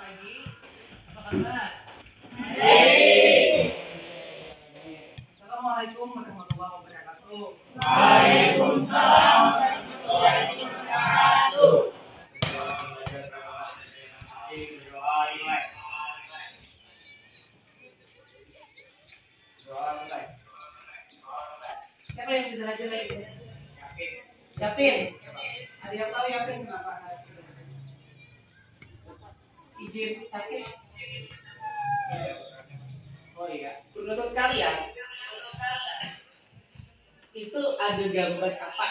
pagi. Apa kabar? Baik. Assalamualaikum warahmatullahi wabarakatuh. Waalaikumsalam warahmatullahi wabarakatuh. Siapa yang bisa aja lagi? Yapin. Ada yang tahu Yapin kenapa? Izin sakit. Oh iya. Menurut kalian itu ada gambar apa?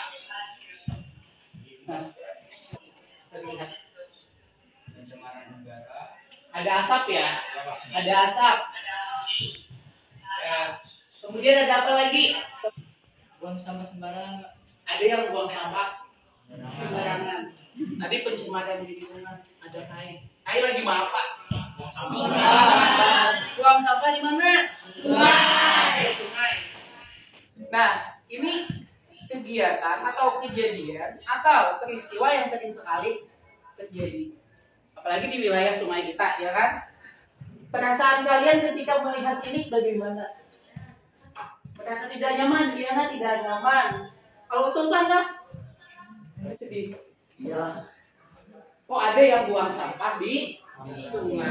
Nah, terlihat. Pencemaran udara. Ada asap ya? Ada asap. Ya. Kemudian ada apa lagi? Buang sampah sembarangan. Ada yang buang sampah sembarangan. Tadi pencemaran di lingkungan ada kai. Kai lagi mau apa? Buang sampah di mana? Sungai. Sungai. Nah, ini kegiatan atau kejadian atau peristiwa yang sering sekali terjadi. Apalagi di wilayah sungai kita, ya kan? Perasaan kalian ketika melihat ini bagaimana? Merasa tidak nyaman, iya kan? Tidak nyaman. Kalau tumpah kah? Sedih. Iya. Kok ada yang buang sampah di sungai?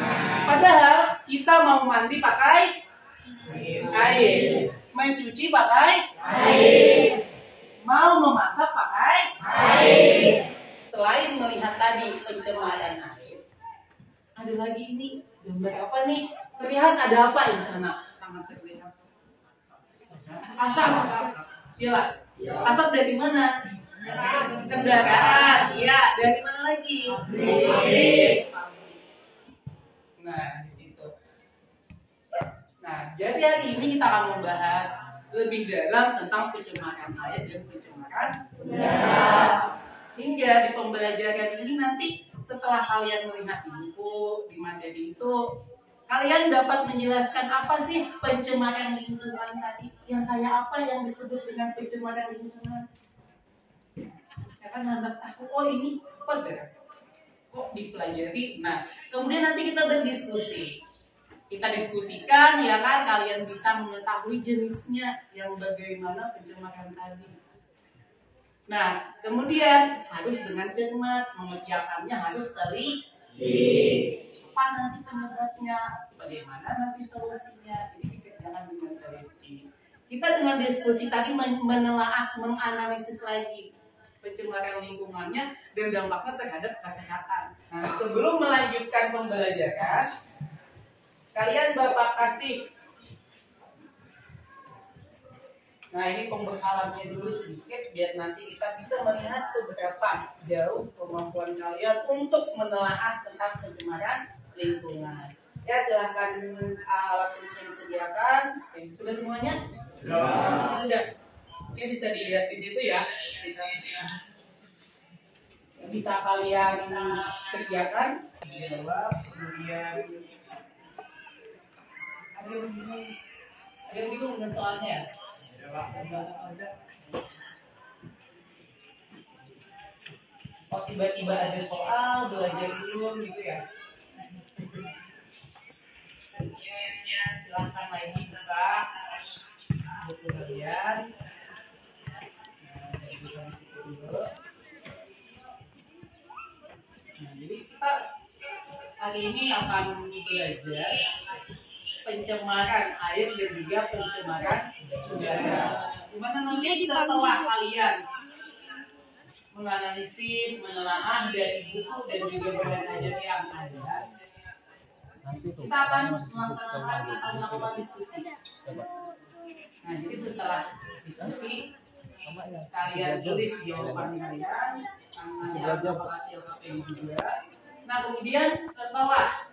Padahal kita mau mandi pakai air, mencuci pakai Air. mau memasak pakai Air. Selain melihat tadi pencemaran air, ada lagi ini gambar apa nih? Terlihat ada apa di sana? Sangat terlihat. Asap. Sila. Asap dari mana? Kendaraan. Iya, dari mana lagi? Pabrik. Nah, di situ. Nah, jadi hari ini kita akan membahas lebih dalam tentang pencemaran air dan pencemaran udara. Hingga di pembelajaran ini nanti setelah kalian melihat buku di materi itu, kalian dapat menjelaskan apa sih pencemaran lingkungan tadi? Yang kayak apa yang disebut dengan pencemaran lingkungan? Ya kan hendak tahu, oh ini apa gerak? Kok dipelajari? Nah, kemudian nanti kita berdiskusi. Kita diskusikan, ya kan, kalian bisa mengetahui jenisnya yang bagaimana pencemaran tadi. Nah, kemudian harus dengan cermat, mengerjakannya harus teliti. Apa nanti penyebabnya? Bagaimana nanti solusinya? Jadi dikerjakan dengan teliti. Kita dengan diskusi tadi menelaah, menganalisis lagi pencemaran lingkungannya dan dampaknya terhadap kesehatan. Nah, sebelum melanjutkan pembelajaran, kalian Bapak kasih. Nah, ini pembekalannya dulu sedikit biar nanti kita bisa melihat seberapa jauh kemampuan kalian untuk menelaah tentang pencemaran lingkungan. Ya, silahkan alat tulisnya disediakan. Oke, sudah semuanya? Sudah. Ini bisa dilihat di situ ya. Bisa kalian kerjakan. Kemudian ada yang bingung dengan soalnya? Oh, tiba-tiba ada soal, belajar dulu gitu ya? Ya, silahkan lagi buka buku kalian. Nah, jadi kita hari ini akan belajar pencemaran air dan juga pencemaran udara. Dimana nanti setelah kalian menganalisis, menelaah dari buku dan juga bahan ajar yang ada, kita akan melakukan diskusi. Nah, jadi setelah diskusi, kalian tulis jawaban kalian, hasil KPI juga. Nah, kemudian setelah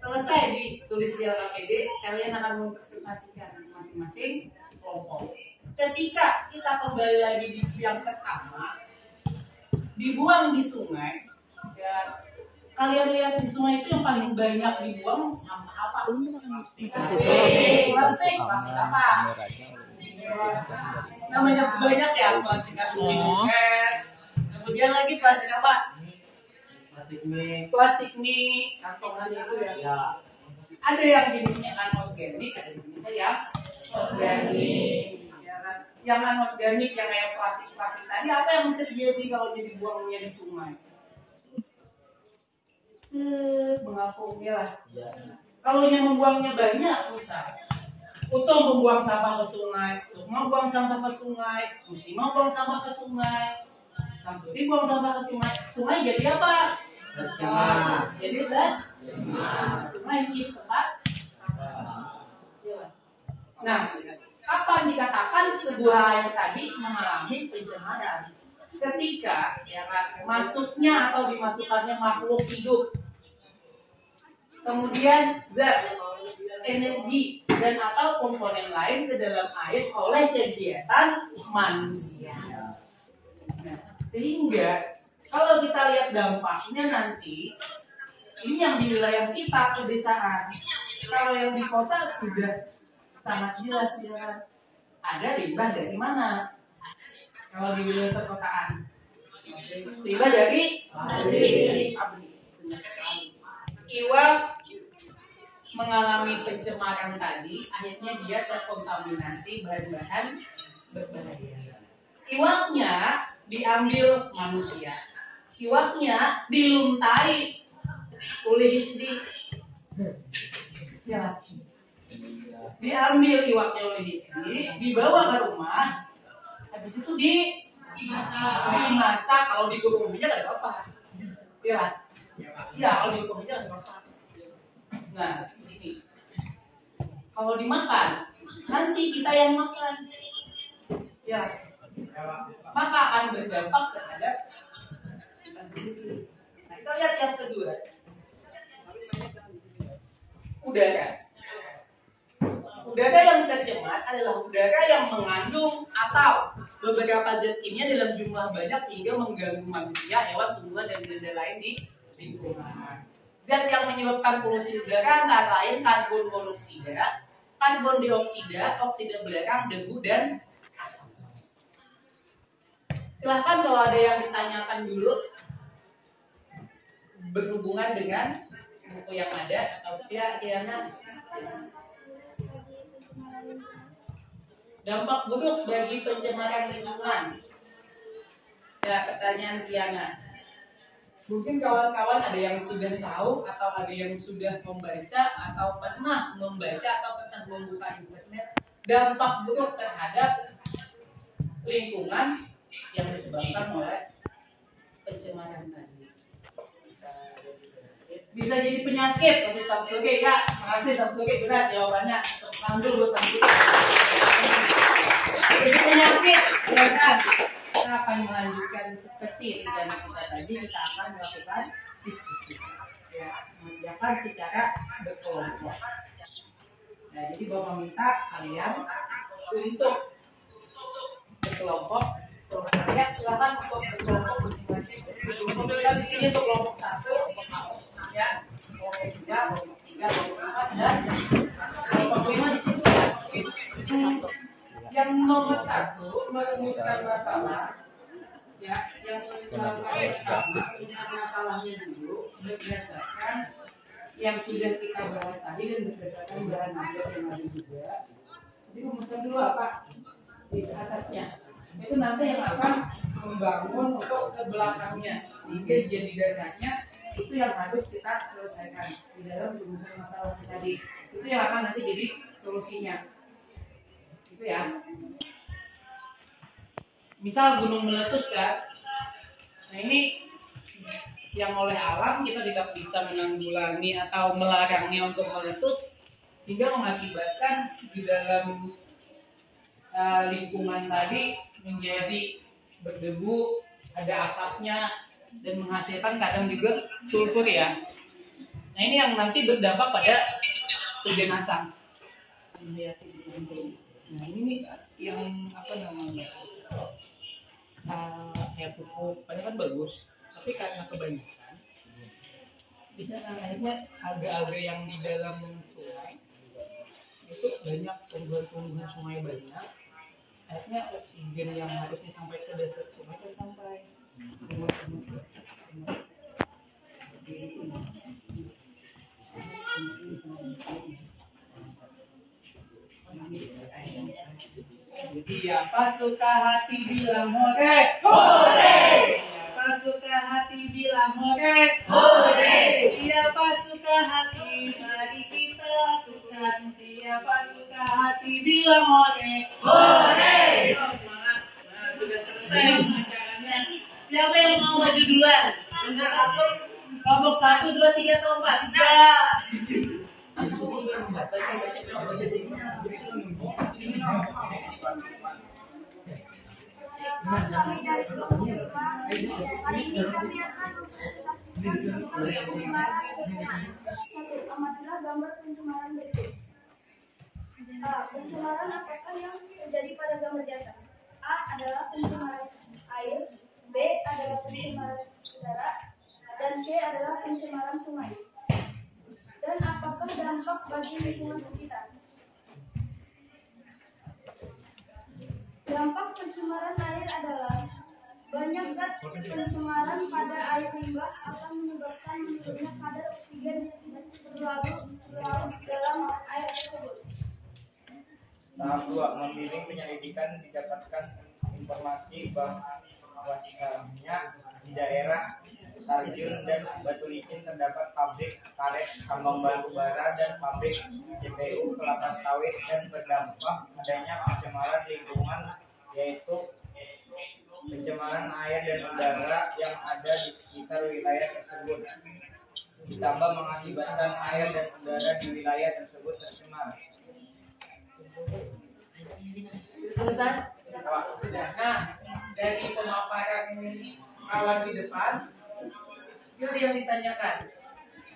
selesai ditulis di LKPD, kalian akan mempresentasikan masing-masing kelompok. Ketika kita kembali lagi di yang pertama, dibuang di sungai, ya, kalian lihat di sungai itu yang paling banyak dibuang sampah apa? Plastik apa? Namanya banyak ya, plastik habis minum es. Kemudian lagi plastik apa? Plastik mie, kantongan itu ya. Ya. Ada yang jenisnya anorganik, ada jenisnya yang organik. Ya kan? Yang anorganik yang kayak plastik tadi, apa yang terjadi kalau dibuangnya di sungai? Mengapungnya lah. Ya. Kalau yang membuangnya banyak, misal Untung membuang sampah ke sungai, Sukma buang sampah ke sungai, Muslimah buang sampah ke sungai, Samsudi buang sampah ke sungai. Sungai jadi apa? Bercemar. Jadi sungai jadi tempat sampah. Nah, kapan dikatakan sebuah air tadi mengalami pencemaran? Ketika ya kan, masuknya atau dimasukkannya makhluk hidup, kemudian zat, energi dan atau komponen lain ke dalam air oleh kegiatan manusia. Nah, sehingga kalau kita lihat dampaknya nanti, ini yang di wilayah kita pedesaan. Kalau yang di kota sudah sangat jelas ya. Ada limbah dari mana? Kalau di wilayah perkotaan, limbah dari pabrik. Iwak mengalami pencemaran tadi, akhirnya dia terkontaminasi bahan-bahan berbahaya. Iwaknya diambil manusia, iwaknya diluntai oleh istri, ya. Diambil iwaknya oleh istri, dibawa ke rumah, habis itu dimasak. Kalau dikurung aja nggak ada apa-apa, ya. Ya, kalau dikurung aja nggak ada apa-apa. Nah, ini kalau dimakan, nanti kita yang makan, ya, maka akan berdampak terhadap kita sendiri. Nah, kita lihat yang kedua, udara. Udara yang tercemar adalah udara yang mengandung atau beberapa zat kimia dalam jumlah banyak sehingga mengganggu manusia, hewan, tumbuhan, dan benda lain di lingkungan. Zat yang menyebabkan polusi udara antara lain karbon monoksida, karbon dioksida, oksida belerang, debu, dan asap. Silahkan kalau ada yang ditanyakan dulu berhubungan dengan buku yang ada atau ya Diana. Dampak buruk bagi pencemaran lingkungan. Ya, pertanyaan Diana. Mungkin kawan-kawan ada yang sudah tahu atau ada yang sudah membaca atau pernah membaca atau pernah membuka internet dampak buruk terhadap lingkungan yang disebabkan oleh pencemaran tadi. Bisa jadi penyakit untuk Samsuge, Kak. Makasih Samsuge, berat jawabannya. Ambil buat Samsuge. Jadi penyakit, berat. Kita akan melanjutkan seperti rencana kita tadi. Kita akan melakukan diskusi, ya, mengerjakan secara berkelompok. Nah, jadi Bapak minta kalian untuk berkelompok. Ya, silakan untuk berkelompok masing-masing. Kita di sini untuk kelompok 1, ya, kelompok 3, kelompok 4, dan kelompok 5 di situ ya. Yang nomor 1 merumuskan masalah, ya, yang masalahnya dulu berdasarkan yang sudah kita bahas tadi dan berdasarkan bahan ajar yang ada juga. Jadi rumuskan dulu apa di atasnya. Itu nanti yang akan membangun untuk ke belakangnya sehingga jadi dasarnya itu yang harus kita selesaikan di dalam rumusan masalah tadi. Itu yang akan nanti jadi solusinya. Itu ya. Misal gunung meletus kan. Nah ini yang oleh alam kita tidak bisa menanggulangi atau melarangnya untuk meletus sehingga mengakibatkan di dalam lingkungan tadi menjadi berdebu, ada asapnya dan menghasilkan kadang juga sulfur ya. Nah ini yang nanti berdampak pada hujan asam. Nah ini yang apa namanya kayak pupuk, padahal kan bagus, tapi karena kebanyakan bisa akhirnya alga-alga yang di dalam sungai itu banyak, tumbuhan-tumbuhan sungai banyak, akhirnya oksigen yang harusnya sampai ke dasar sungai tidak sampai. Siapa suka hati bilang hore. Hore. Siapa suka hati bilang hore. Hore. Siapa suka hati mari kita lakukan. Siapa suka hati bilang hore. Hore. Oh, semangat. Nah, sudah selesai acaranya. Siapa yang mau maju duluan? Enggak satu. Kelompok 1, 2, 3 atau 4? Enggak. Kami dari kelompok 5, hari ini kami akan mempresentasikan tentang pencemaran lingkungan. Satu, amatilah gambar pencemaran berikut. A. Pencemaran apakah yang terjadi pada gambar di atas? A. Adalah pencemaran air, B. Adalah pencemaran udara, dan C. Adalah pencemaran sungai. Dan apakah dampak bagi lingkungan sekitar? Dampak pencemaran air adalah banyak zat pencemaran pada air limbah akan menyebabkan menurunnya kadar oksigen yang berlarut dalam air tersebut. Tahap 2. Membimbing penyelidikan didapatkan informasi bahwasanya di daerah Tarjun dan Batu Licin terdapat pabrik karet, tambang batu bara, dan pabrik JPU kelapa sawit dan berdampak adanya pencemaran lingkungan yaitu pencemaran air dan udara yang ada di sekitar wilayah tersebut. Ditambah mengakibatkan air dan udara di wilayah tersebut tercemar. Selesai? Nah, dari pemaparan kawan di depan, itu yang ditanyakan.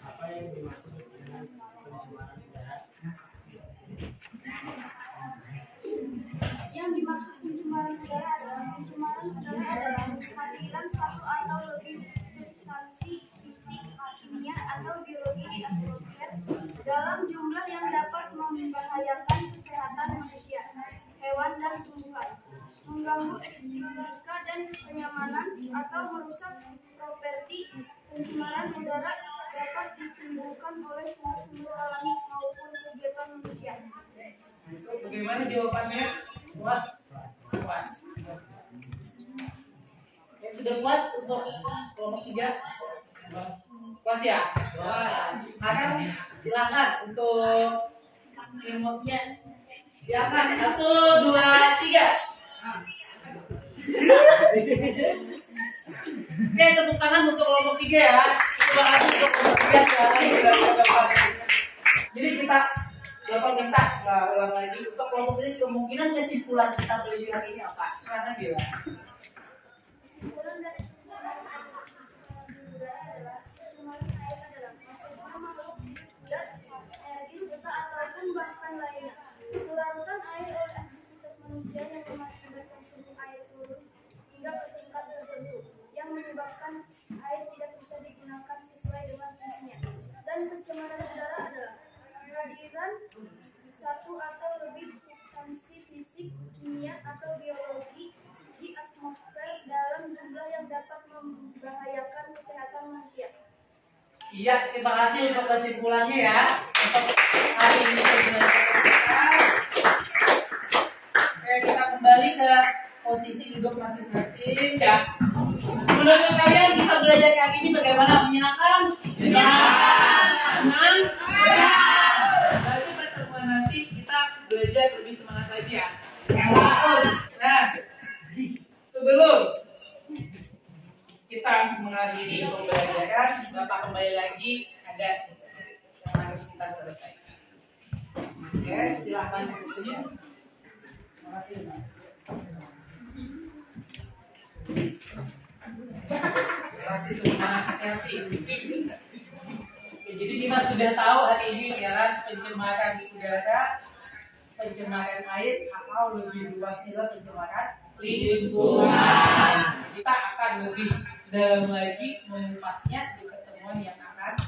Apa yang dimaksud dengan pencemaran udara? Yang dimaksud pencemaran udara adalah kehadiran satu atau lebih substansi fisik, kimia, atau biologi di atmosfer dalam jumlah yang dapat membahayakan kesehatan manusia, hewan, dan tumbuhan, mengganggu estetika dan kenyamanan, atau merusak properti. Pencemaran udara dapat ditimbulkan oleh sumber-sumber alami maupun kegiatan manusia. Bagaimana jawabannya? Puas? Puas. Ya, sudah puas untuk kelompok 3? Puas ya? Puas. Maka silakan untuk remote-nya. Silakan 1, 2, 3. Oke, tepuk tangan untuk kelompok 3 ya. Terima kasih untuk kelompok 3 silakan. Jadi kita minta ulang lagi untuk kelompok ini kemungkinan kesimpulan kita belajar ini apa? Silakan bilang. Kesimpulan dari pencemaran udara adalah pencemaran air adalah masuknya makhluk zat, energi, serta ataupun bahkan lainnya. Pelaratan air oleh aktivitas manusia yang mengakibatkan suhu air turun hingga ke tingkat tertentu, yang menyebabkan air tidak bisa digunakan sesuai dengan fungsinya. Dan pencemaran udara adalah kehadiran satu atau lebih substansi fisik, kimia, atau biologi di atmosfer dalam jumlah yang dapat membahayakan kesehatan manusia. Iya, terima kasih untuk kesimpulannya ya. Untuk hari ini Oke, kita kembali ke posisi duduk masing-masing ya. Menurut kalian kita belajar kali ini bagaimana? Menyenangkan? Menyenangkan. Senang? Berarti pertemuan nanti kita belajar lebih semangat lagi ya. Bagus. Nah, sebelum kita mengakhiri pembelajaran, Bapak kembali lagi ada yang harus kita selesaikan. Oke, silakan diskusinya. Terima kasih. Terima kasih semua hati-hati. Jadi kita sudah tahu hari ini adalah pencemaran udara, pencemaran air, atau lebih luasnya pencemaran lingkungan. Kita akan lebih dalam lagi mengupasnya di pertemuan yang akan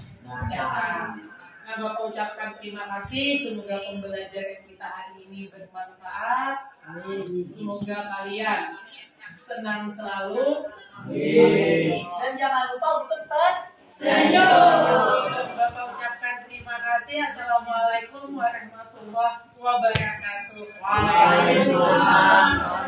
datang. Nah, Bapak ucapkan terima kasih. Semoga pembelajaran kita hari ini bermanfaat. Semoga kalian senang selalu. Dan jangan lupa untuk tersenyum. Bapak ucapkan terima kasih. Assalamualaikum warahmatullahi wabarakatuh. warahmatullahi wabarakatuh. Waalaikumsalam.